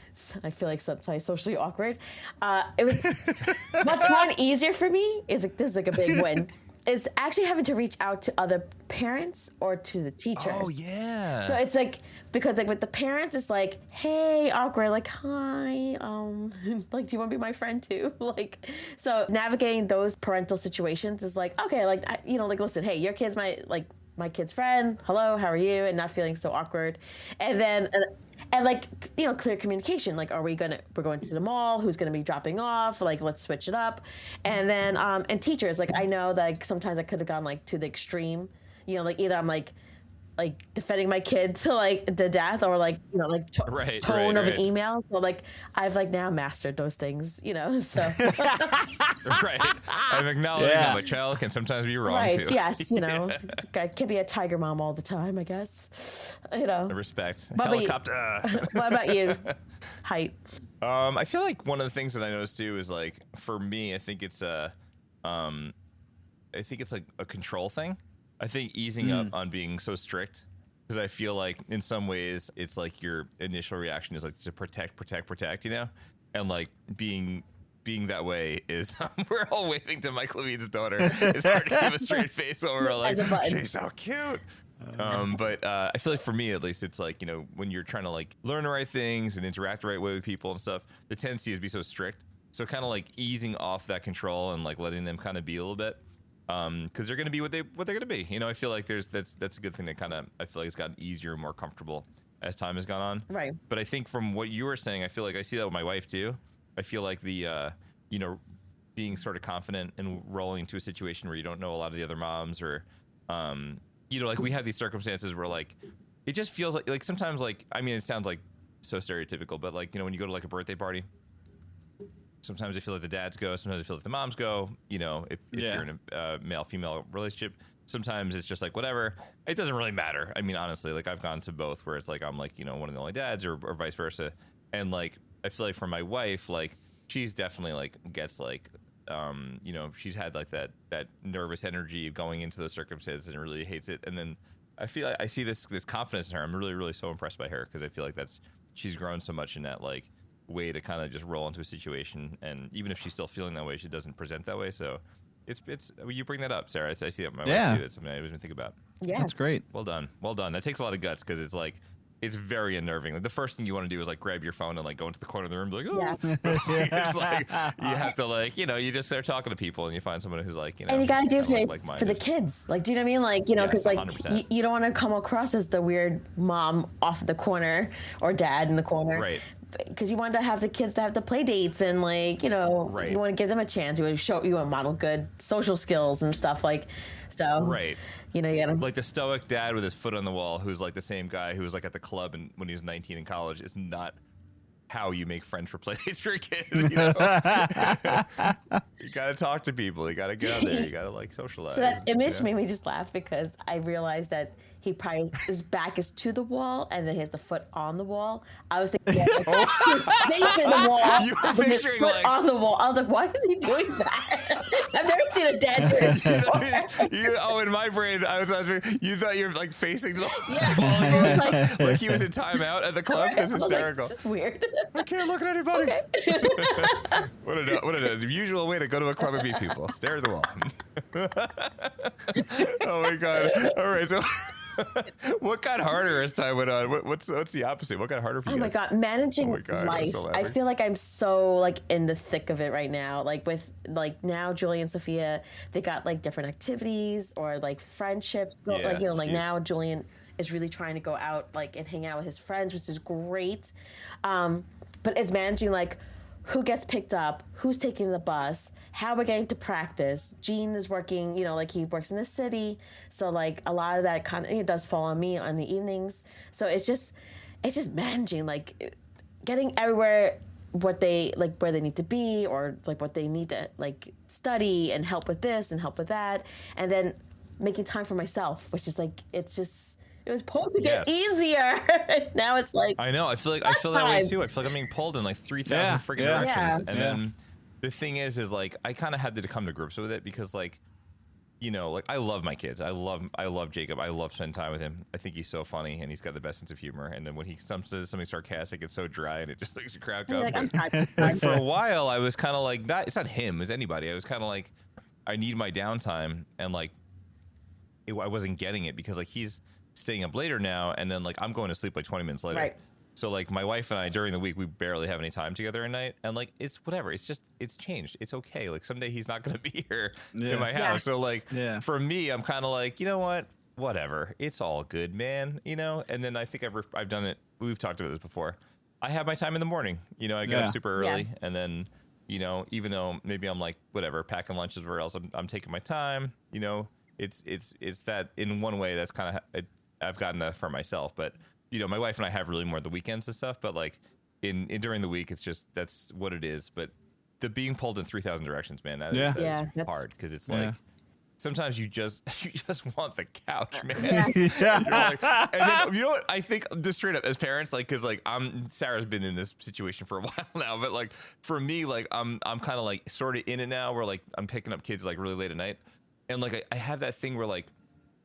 I feel like sometimes socially awkward, it was what's gone easier for me is like, this is like a big win, is actually having to reach out to other parents or to the teachers. Oh yeah. So it's like, because like with the parents, it's like, hey, awkward, like, hi, like, do you want to be my friend too? Like, so navigating those parental situations is like, okay, like, you know, like, listen, hey, your kid's my kid's friend. Hello, how are you? And not feeling so awkward. And then, and like, you know, clear communication. Like, we're going to the mall. Who's going to be dropping off? Like, let's switch it up. And then, and teachers, like, I know that like, sometimes I could have gone like to the extreme, you know, like either I'm like defending my kid to like the death, or like, you know, like tone of an email. So like I've like now mastered those things, you know. So right, I'm acknowledging that my child can sometimes be wrong right, too. Yes, you know, I can't be a tiger mom all the time, I guess. You know, respect. Helicopter. What about you, Heit? I feel like one of the things that I noticed too is like, for me, I think it's like a control thing. I think easing up on being so strict, because I feel like in some ways it's like your initial reaction is like to protect, you know, and like being that way is we're all waving to Mike Levine's daughter. It's hard to keep a straight face when we're like, she's so cute. But I feel like for me, at least, it's like, when you're trying to like learn the right things and interact the right way with people and stuff, the tendency is to be so strict. So kind of like easing off that control and like letting them kind of be a little bit. Because they're going to be what they're going to be. I feel like that's a good thing that kind of, I feel like it's gotten easier and more comfortable as time has gone on. Right. But I think from what you were saying, I feel like I see that with my wife too. I feel like the, being sort of confident and rolling into a situation where you don't know a lot of the other moms or, like we have these circumstances where like, it just feels like sometimes like, I mean, it sounds like so stereotypical, but like, when you go to like a birthday party, sometimes I feel like the dads go, sometimes I feel like the moms go, if you're in a male-female relationship, sometimes it's just like, whatever, it doesn't really matter. I mean, honestly, like I've gone to both where it's like, I'm like, one of the only dads or vice versa. And like, I feel like for my wife, like she's definitely like gets like, she's had like that nervous energy going into those circumstances and really hates it. And then I feel like I see this confidence in her. I'm really, really so impressed by her because I feel like she's grown so much in that like way to kind of just roll into a situation. And even if she's still feeling that way, she doesn't present that way. So it's you bring that up, Sarah. I see that my wife too. That's something I didn't even think about. Yeah. That's great. Well done. That takes a lot of guts because it's like, it's very unnerving. Like the first thing you want to do is like grab your phone and like go into the corner of the room and be like, oh. It's like you have to like, you just start talking to people and you find someone who's like, and you got to do it for the kids. Like, do you know what I mean? Like, because like you don't want to come across as the weird mom off the corner or dad in the corner. Right. Because you want to have the kids to have the play dates and like, you want to give them a chance. You want to model good social skills and stuff like, so. Right. You gotta like the stoic dad with his foot on the wall, who's like the same guy who was like at the club and when he was 19 in college, is not how you make friends for play dates for kids. You gotta talk to people. You gotta get out there. You gotta like socialize. So that image made me just laugh because I realized that he probably his back is to the wall and then he has the foot on the wall. I was thinking he's facing the wall you were with his foot like, on the wall. I was like, why is he doing that? I've never seen a dad do it. In my brain, you thought you were like facing the wall. like he was in timeout at the club. That's hysterical. That's weird. I can't look at anybody. Okay. What a usual way to go to a club and meet people. Stare at the wall. Oh my God. All right, so what got harder as time went on? What's the opposite? What got harder for you? Oh my God, managing life. I feel like I'm so like in the thick of it right now. Like with like now Julie and Sophia, they got like different activities or like friendships. Now Julian is really trying to go out like and hang out with his friends, which is great. But it's managing like who gets picked up, who's taking the bus, how we're getting to practice. Gene is working, like he works in the city. So like a lot of that kind of, it does fall on me on the evenings. So it's just managing, like getting everywhere what they, like where they need to be or like what they need to like study and help with this and help with that. And then making time for myself, which is like, it was supposed to get easier. Now it's like I know. I feel that way too. I feel like I'm being pulled in like 3,000 freaking directions. And then the thing is like I kind of had to come to grips with it because like, like I love my kids. I love Jacob. I love spending time with him. I think he's so funny and he's got the best sense of humor. And then when he says something sarcastic, it's so dry and it just makes you crack up. Like, for a while, I was kind of like, it's not him, it's anybody. I was kind of like, I need my downtime and like, I wasn't getting it because like he's staying up later now and then like I'm going to sleep like 20 minutes later. Right. So like my wife and I during the week we barely have any time together at night and like it's whatever. It's changed. It's okay. Like someday he's not gonna be here in my house. So like for me I'm kind of like, you know what? Whatever. It's all good, man. And then I think I've done it. We've talked about this before. I have my time in the morning. I get up super early and then even though maybe I'm like whatever packing lunches where else I'm taking my time. It's that in one way that's kind of I've gotten that for myself, but my wife and I have really more the weekends and stuff, but like in during the week, it's just, that's what it is. But the being pulled in 3,000 directions, man, that is hard. Cause it's like, sometimes you just want the couch, man. Like, and then, what I think just straight up as parents, like, cause like Sarah's been in this situation for a while now, but like for me, like I'm kind of like sort of in it now where like I'm picking up kids like really late at night. And like, I have that thing where like,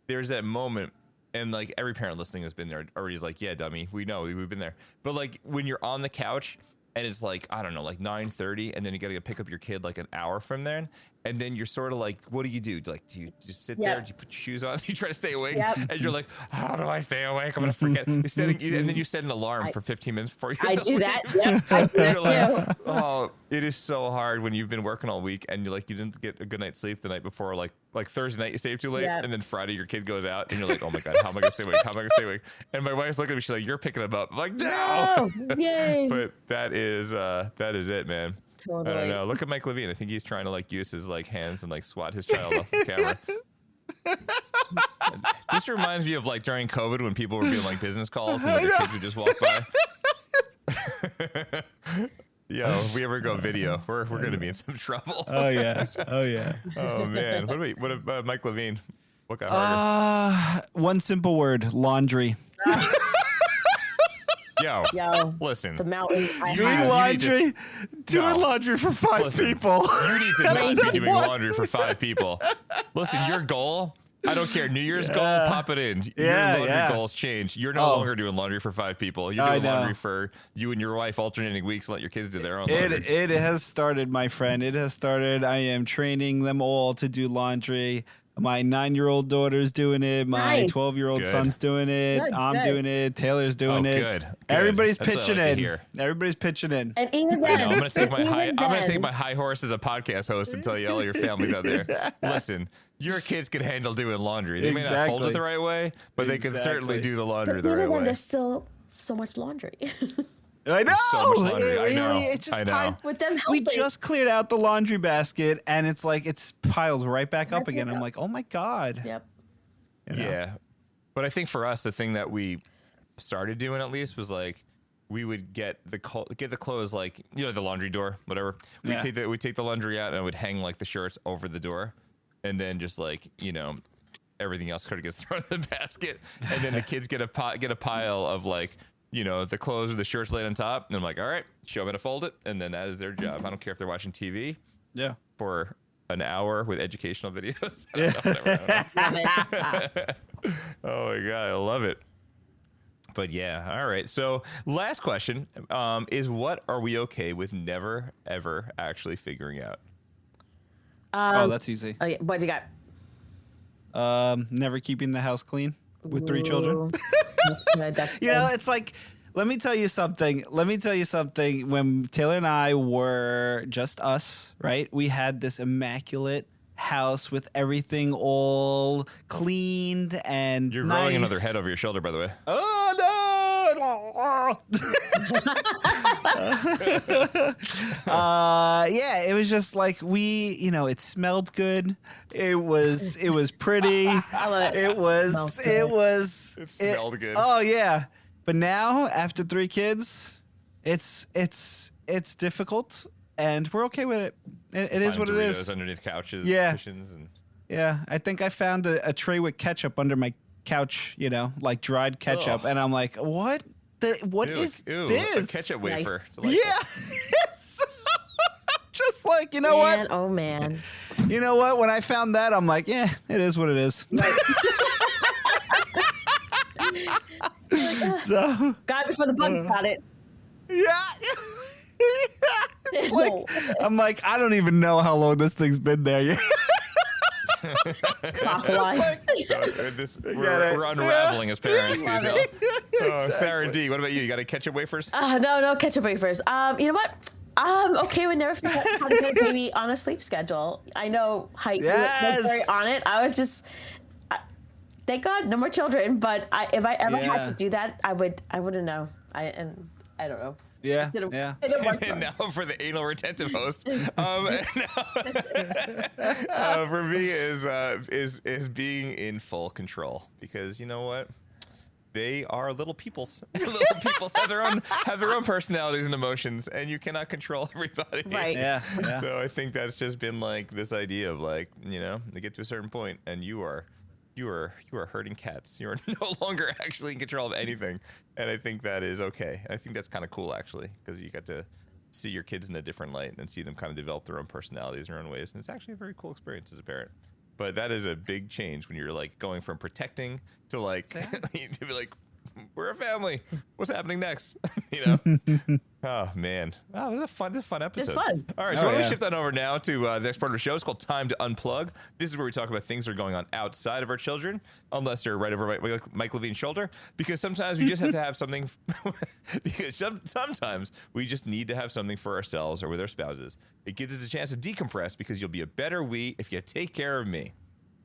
there's that moment. And like every parent listening has been there already is like, yeah, dummy, we know we've been there. But like when you're on the couch and it's like, I don't know, like 9:30 and then you got to pick up your kid like an hour from there. And then you're sort of like, what do you do? Like, do you just sit there? Do you put your shoes on? Do you try to stay awake? And you're like, how do I stay awake? I'm going to forget. And then you set an alarm for 15 minutes before you I do that. Yep, I do that like, oh, it is so hard when you've been working all week and you didn't get a good night's sleep the night before. Like Thursday night, you stayed too late. And then Friday, your kid goes out and you're like, oh my God, how am I going to stay awake? How am I going to stay awake? And my wife's looking at me. She's like, you're picking him up. I'm like, no. Yay. But that is it, man. Totally. I don't know. Look at Mike Levine. I think he's trying to use his hands and swat his child off the camera. This reminds me of during COVID when people were doing business calls and their kids would just walk by. Yo, if we ever go video, we're gonna be in some trouble. Oh yeah. Oh man. What about Mike Levine? What got harder? One simple word: laundry. Yo, listen. The mountain. Doing laundry for 5 people. You need to not be doing laundry for 5 people. Listen, your goal, I don't care. New Year's goal, pop it in. Your laundry goals change. You're no longer doing laundry for 5 people. You're doing laundry for you and your wife alternating weeks and let your kids do their own laundry. It has started, my friend. It has started. I am training them all to do laundry. My 9-year-old daughter's doing it. My 12-year-old son's doing it. I'm doing it. Taylor's doing it. Good. Everybody's pitching in. Everybody's pitching in. And even then, I'm gonna take my high horse as a podcast host and tell you all your families out there. Listen, your kids can handle doing laundry. They may not fold it the right way, but they can certainly do the laundry the right way. There's still so much laundry. I know. So much laundry. I know. It's just I know. With them we helping. just cleared out the laundry basket, and it's piled right back up again. I'm like, oh my God. Yep. Yeah. But I think for us, the thing that we started doing at least was we would get the clothes the laundry door, whatever. We'd take the laundry out and I would hang the shirts over the door, and then just everything else kind of gets thrown in the basket, and then the kids get a pile of the clothes or the shirts laid on top, and I'm like, all right, show me how to fold it, and then that is their job. I don't care if they're watching TV. Yeah. For an hour with educational videos. Oh my God, I love it. But yeah, all right. So last question is, what are we okay with never ever actually figuring out? That's easy. Oh yeah, what do you got? Never keeping the house clean with 3 children. That's good. That's good. It's let me tell you something. When Taylor and I were just us, right? We had this immaculate house with everything all cleaned and You're nice. growing another head over your shoulder, by the way. Oh no! It was just it smelled good. It was pretty. I love it. It smelled good. Oh yeah. But now, after 3 kids, it's difficult, and we're okay with it. It is what it is. Underneath couches, cushions, and I think I found a tray with ketchup under my couch. Dried ketchup, and I'm like, what? What is this? A ketchup wafer. Yeah. Just you know what? Oh man. You know what? When I found that, I'm like, yeah, it is what it is. Right. So God before the bugs got it. Yeah. I'm like, I don't even know how long this thing's been there yet. We're unraveling as parents. Can you tell? Sara D, what about you? You got any ketchup wafers? No ketchup wafers. You know what? I'm okay with never figuring out how to get a baby on a sleep schedule. I know Heit was very on it. I was just, thank God, no more children. But if I ever had to do that, I wouldn't know. I don't know. Yeah. And now for the anal retentive host. For me is being in full control, because you know what? They are little peoples. Little peoples have their own personalities and emotions, and you cannot control everybody. Right. Yeah. So I think that's just been this idea of they get to a certain point and you are herding cats. You're no longer actually in control of anything. And I think that is okay. I think that's kind of cool, actually, because you get to see your kids in a different light and see them kind of develop their own personalities, their own ways. And it's actually a very cool experience as a parent. But that is a big change when you're going from protecting to to be we're a family. What's happening next? You know? Oh, man. Oh, it was a fun episode. It was. All right, so why don't we shift on over now to the next part of the show. It's called Time to Unplug. This is where we talk about things that are going on outside of our children, unless they're right over Mike Levine's shoulder, because sometimes we just have to have something, because sometimes we just need to have something for ourselves or with our spouses. It gives us a chance to decompress because you'll be a better we if you take care of me.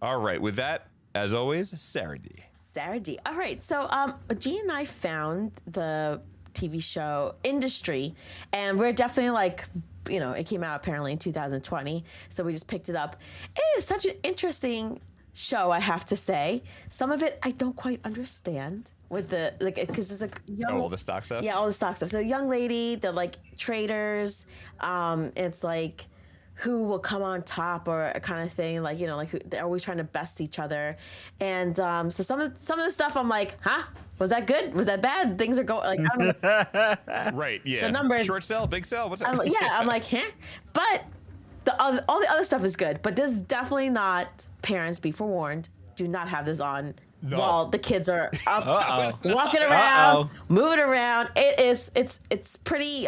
All right, with that, as always, Sara D. Sara D. All right, so G and I found the TV show industry, and we're definitely like, you know, it came out apparently in 2020, so we just picked it up. It is such an interesting show, I have to say. Some of it I don't quite understand with the, like, because it's a young, all the stock stuff. Yeah, all the stock stuff. So a young lady, they're like traders. It's like who will come on top or a kind of thing, like, you know, like who, they're always trying to best each other. And so some of the stuff I'm like, huh? Was that good? Was that bad? Things are going like, I don't know. Right, yeah. The numbers, short sell, big sell. What's that? I'm like, huh? But all the other stuff is good. But this is definitely not, parents, be forewarned, do not have this on while the kids are up, walking around, moving around. It's pretty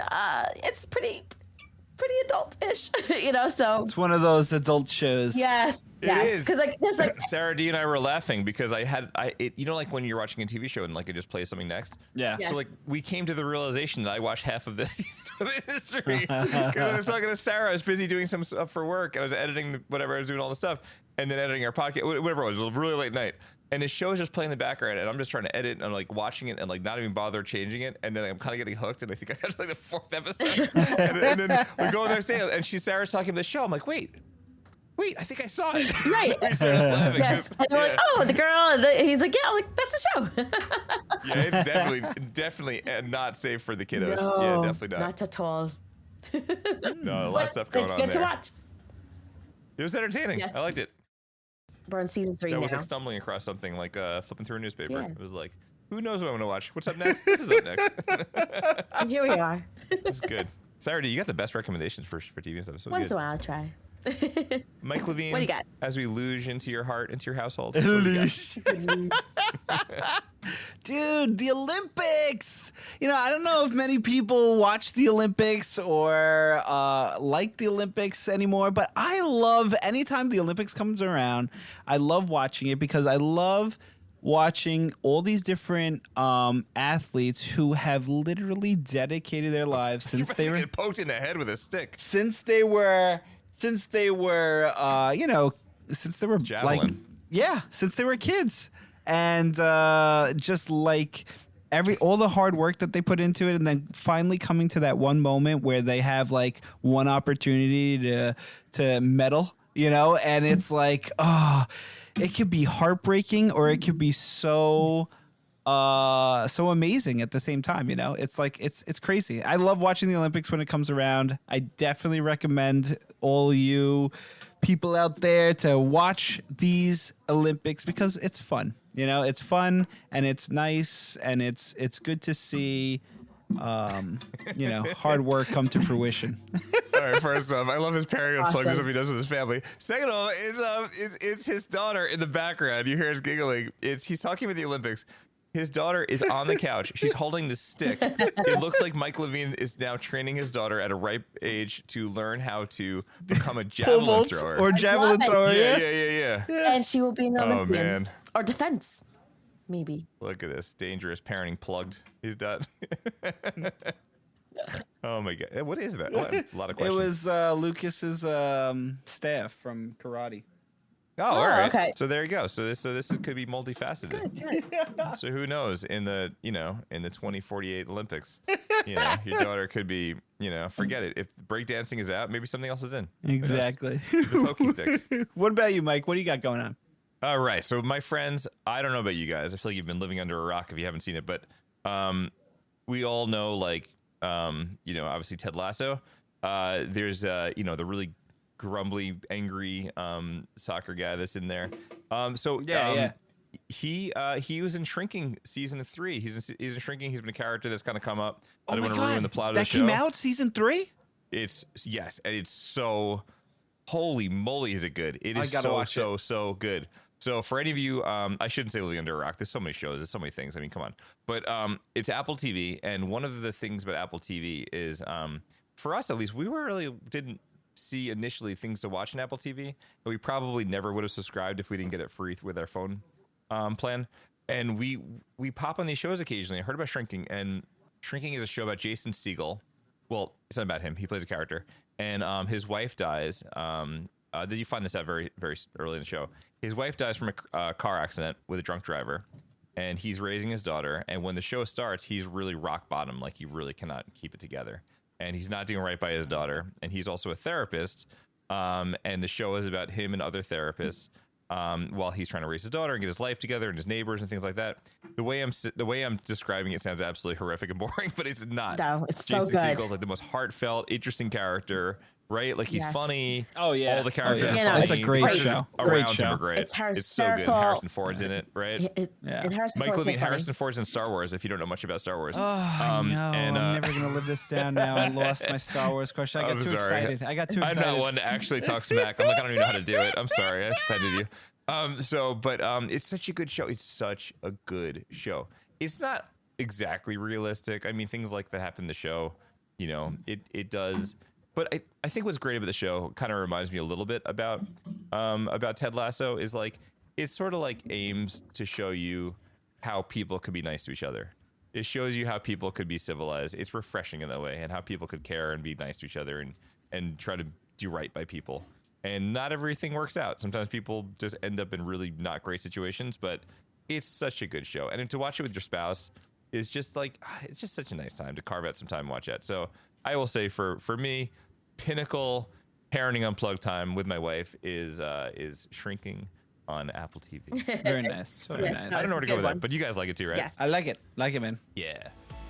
adult-ish, you know, so it's one of those adult shows. Yes, it is. Because like Sara D and I were laughing because you know, like when you're watching a TV show and like it just plays something next. Yeah. Yes. So like we came to the realization that I watched half of this season of Industry because I was talking to Sarah. I was busy doing some stuff for work. I was editing whatever. I was doing all the stuff and then editing our podcast, whatever it was. It was a really late night. And the show is just playing in the background, and I'm just trying to edit, and I'm like watching it, and like not even bother changing it, and then I'm kind of getting hooked, and I think I got to like the 4th episode, and then we go the next day, and Sarah's talking about the show. I'm like, wait, I think I saw it. Right. We started laughing. Yes. And they're like, oh, the girl. He's like, yeah. I'm like, that's the show. Yeah, it's definitely not safe for the kiddos. No, yeah, definitely not. Not at all. No, a lot of stuff going on there. It's good to watch. It was entertaining. Yes. I liked it. We're on season 3 now. That was like stumbling across something, like flipping through a newspaper. Yeah. It was like, who knows what I'm going to watch? What's up next? This is up next. And here we are. It's good. Sarah D, you got the best recommendations for TV and stuff. So Once in a while, I'll try. Mike Levine, what do you got? As we luge into your heart, into your household. Dude, the Olympics. You know, I don't know if many people watch the Olympics or like the Olympics anymore, but I love anytime the Olympics comes around, I love watching it because I love watching all these different athletes who have literally dedicated their lives since they were get poked in the head with a stick. Since they were you know, since they were javelin. Since they were kids. And just like all the hard work that they put into it, and then finally coming to that one moment where they have like one opportunity to medal, you know, and it's like, oh, it could be heartbreaking or it could be so amazing at the same time, you know. It's like it's crazy. I love watching the Olympics when it comes around. I definitely recommend all you people out there to watch these Olympics because it's fun. You know, it's fun and it's nice and it's good to see you know, hard work come to fruition. All right, first off, I love his parody of plug this up he does with his family. Second of all, is his daughter in the background. You hear us giggling. He's talking about the Olympics. His daughter is on the couch. She's holding the stick. It looks like Mike Levine is now training his daughter at a ripe age to learn how to become a javelin thrower. Or javelin thrower. Yeah. And she will be an Olympian. Oh, man. Or defense, maybe. Look at this. Dangerous parenting plugged. He's done. Oh, my God. What is that? A lot of questions. It was Lucas's staff from karate. Oh, all right. Okay. So there you go. So this could be multifaceted. Good. So who knows in the 2048 Olympics, your daughter could be, forget it. If breakdancing is out, maybe something else is in. Exactly. The pokey stick. What about you, Mike? What do you got going on? All right. So my friends, I don't know about you guys. I feel like you've been living under a rock if you haven't seen it, but we all know, obviously Ted Lasso. There's the really grumbly, angry soccer guy that's in there. He was in Shrinking season 3. He's in Shrinking. He's been a character that's kind of come up. I don't want to ruin the plot of the show. That came out season 3? It's and it's so holy moly is it good. It is so good. So for any of you, I shouldn't say living under a rock. There's so many shows. There's so many things. I mean, come on. But it's Apple TV. And one of the things about Apple TV is, for us at least, we really didn't see initially things to watch in Apple TV. But we probably never would have subscribed if we didn't get it free with our phone plan. And we pop on these shows occasionally. I heard about Shrinking. And Shrinking is a show about Jason Segel. Well, it's not about him. He plays a character. And his wife dies. Did you find this out very, very early in the show? His wife dies from a car accident with a drunk driver, and he's raising his daughter. And when the show starts, he's really rock bottom, like he really cannot keep it together. And he's not doing right by his daughter. And he's also a therapist. And the show is about him and other therapists while he's trying to raise his daughter and get his life together and his neighbors and things like that. The way I'm describing it sounds absolutely horrific and boring, but it's not. No, it's Jason so good. Segel's like the most heartfelt, interesting character. Right, like he's funny. Oh yeah, all the characters. Oh, yeah. It's a great show. Great show. Him are great. It's so good. Harrison Ford's in it, right? And Harrison Mike Ford's Levine, so Harrison Ford's in Star Wars. If you don't know much about Star Wars, oh, I know. And, I'm never gonna live this down now. I lost my Star Wars crush. I got too excited. I got too excited. I'm not one to actually talk smack. I'm like, I don't even know how to do it. I'm sorry, I offended you. It's such a good show. It's such a good show. It's not exactly realistic. I mean, things like that happen in the show. You know, it does. But I think what's great about the show kind of reminds me a little bit about Ted Lasso is like it's sort of like aims to show you how people could be nice to each other. It shows you how people could be civilized. It's refreshing in that way, and how people could care and be nice to each other and try to do right by people. And not everything works out. Sometimes people just end up in really not great situations, but it's such a good show. And to watch it with your spouse is just like, it's just such a nice time to carve out some time and watch it. So I will say for me, pinnacle parenting unplugged time with my wife is Shrinking on Apple TV. Very nice. Very nice. I don't know where to go with that, but you guys like it too, right? Yes. I like it. Like it, man. Yeah.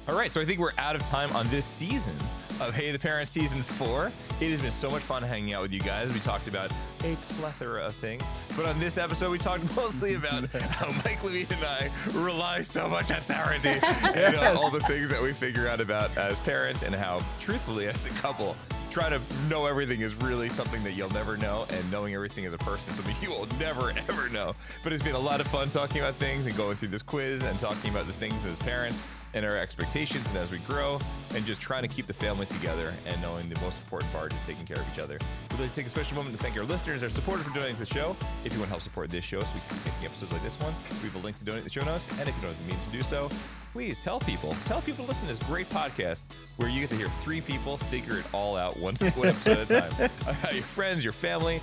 All right, so I think we're out of time on this season of Hey the Parents Season 4. It has been so much fun hanging out with you guys. We talked about a plethora of things, but on this episode, we talked mostly about how Mike Levine and I rely so much on Sara D and all the things that we figure out about as parents and how, truthfully, as a couple, trying to know everything is really something that you'll never know, and knowing everything as a person is something you will never, ever know. But it's been a lot of fun talking about things and going through this quiz and talking about the things as parents and our expectations and as we grow, and just trying to keep the family together and knowing the most important part is taking care of each other. We'd like to take a special moment to thank our listeners, our supporters for donating to the show. If you want to help support this show so we can keep making episodes like this one, we have a link to donate in the show notes. And if you don't have the means to do so, please tell people to listen to this great podcast where you get to hear 3 people figure it all out one episode at a time. Your friends, your family,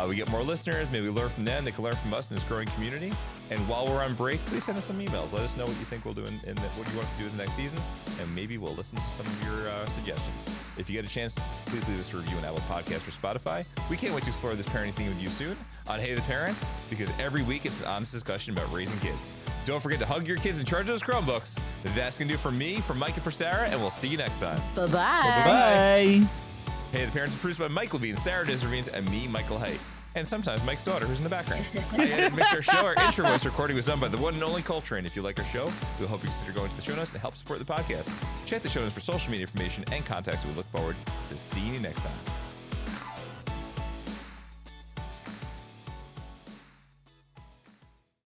we get more listeners. Maybe we learn from them. They can learn from us in this growing community. And while we're on break, please send us some emails. Let us know what you think we'll do and what you want us to do in the next season. And maybe we'll listen to some of your suggestions. If you get a chance, please leave us a review on Apple Podcasts or Spotify. We can't wait to explore this parenting thing with you soon on Hey the Parents, because every week it's an honest discussion about raising kids. Don't forget to hug your kids and charge those Chromebooks. That's going to do it for me, for Mike, and for Sarah, and we'll see you next time. Bye-bye. Bye. Hey the Parents is produced by Mike Levine, Sara D, and me, Michael Heit. And sometimes Mike's daughter, who's in the background. I edited and mixed our show. Our intro voice recording was done by the one and only Coltrane. If you like our show, we'll hope you consider going to the show notes to help support the podcast. Check the show notes for social media information and contacts. We look forward to seeing you next time.